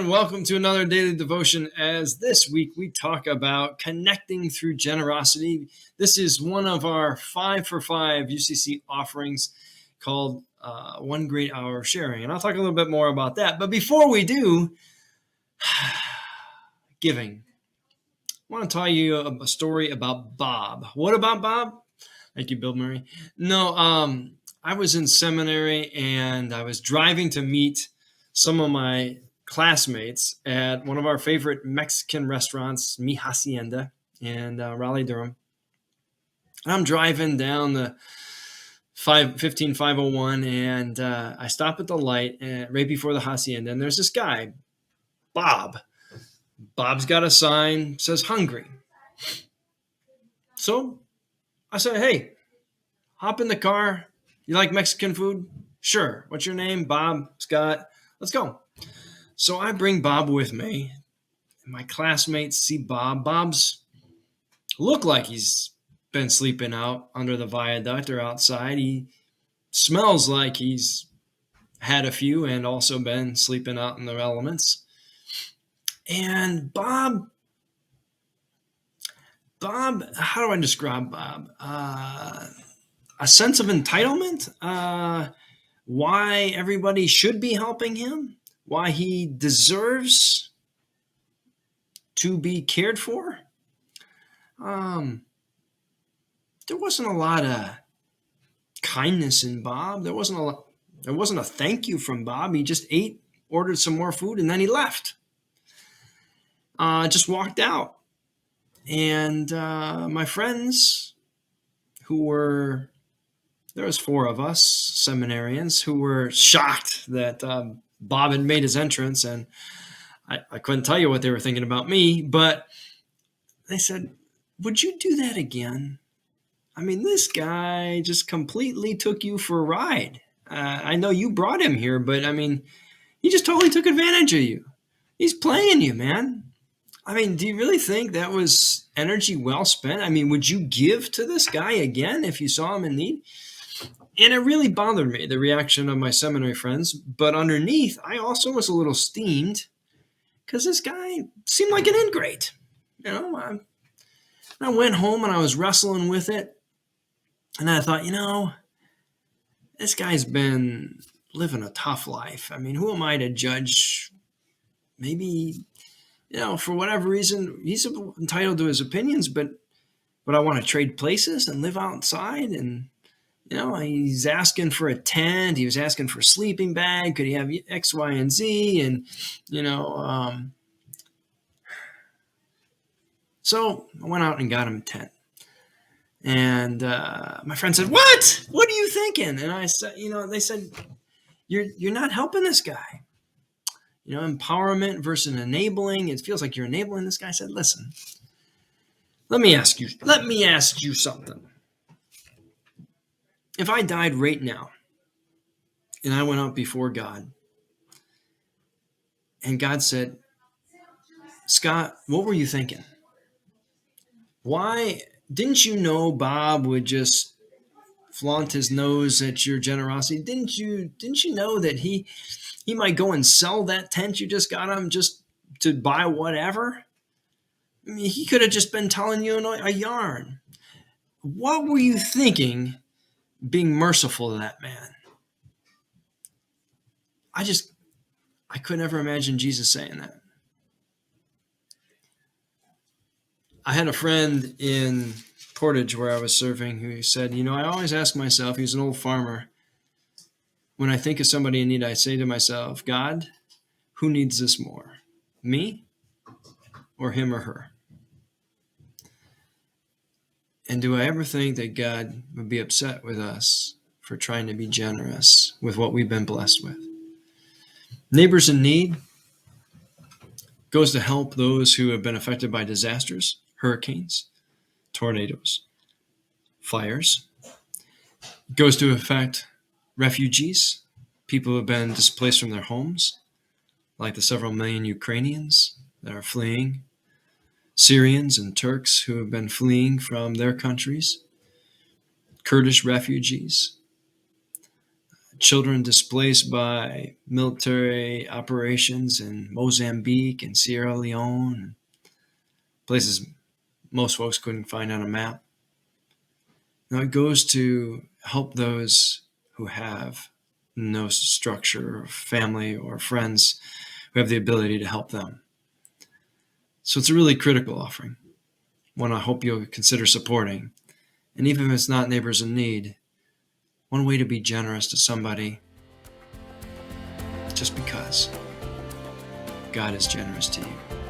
and welcome to another daily devotion. As this week we talk about connecting through generosity. This is one of our 5 for 5 UCC offerings called One Great Hour of Sharing. And I'll talk a little bit more about that. But before we do, giving. I want to tell you a story about Bob. What about Bob? Thank you, Bill Murray. No, I was in seminary and I was driving to meet some of my classmates at one of our favorite Mexican restaurants, Mi Hacienda, in Raleigh, Durham. And I'm driving down the 15501 and I stop at the light right before the Hacienda, and there's this guy, Bob. Bob's got a sign, says hungry. So I said, hey, hop in the car. You like Mexican food? Sure. What's your name? Bob, Scott. Let's go. So I bring Bob with me. My classmates see Bob. Bob's look like he's been sleeping out under the viaduct or outside. He smells like he's had a few and also been sleeping out in the elements. And Bob, how do I describe Bob? A sense of entitlement, why everybody should be helping him, why he deserves to be cared for. There wasn't a lot of kindness in Bob. There wasn't a thank you from Bob. He just ate, ordered some more food, and then he left. Just walked out. And my friends there was 4 of us seminarians who were shocked that Bob had made his entrance, and I couldn't tell you what they were thinking about me, but they said, would you do that again? I mean, this guy just completely took you for a ride. I know you brought him here, but I mean, he just totally took advantage of you. He's playing you, man. I mean, do you really think that was energy well spent? I mean, would you give to this guy again if you saw him in need? And it really bothered me, the reaction of my seminary friends. But underneath, I also was a little steamed because this guy seemed like an ingrate. You know, I went home and I was wrestling with it. And I thought, this guy's been living a tough life. I mean, who am I to judge? Maybe, for whatever reason, he's entitled to his opinions, but I want to trade places and live outside. And, he's asking for a tent. He was asking for a sleeping bag. Could he have X, Y, and Z? And, so I went out and got him a tent. And my friend said, what are you thinking? And I said, they said, you're not helping this guy. Empowerment versus enabling. It feels like you're enabling this guy. I said, listen, let me ask you something. If I died right now and I went out before God and God said, Scott, what were you thinking? Why didn't you know Bob would just flaunt his nose at your generosity? Didn't you know that he might go and sell that tent you just got him just to buy whatever? I mean, he could have just been telling you a yarn. What were you thinking being merciful to that man? I could never imagine Jesus saying that. I had a friend in Portage where I was serving who said, I always ask myself, he's an old farmer, when I think of somebody in need, I say to myself, God, who needs this more, me or him or her? And do I ever think that God would be upset with us for trying to be generous with what we've been blessed with? Neighbors in Need goes to help those who have been affected by disasters, hurricanes, tornadoes, fires. It goes to affect refugees, people who have been displaced from their homes, like the several million Ukrainians that are fleeing, Syrians and Turks who have been fleeing from their countries, Kurdish refugees. children displaced by military operations in Mozambique and Sierra Leone, places most folks couldn't find on a map. Now it goes to help those who have no structure, or family, or friends who have the ability to help them. So it's a really critical offering, one I hope you'll consider supporting. And even if it's not neighbors in need, one way to be generous to somebody just because God is generous to you.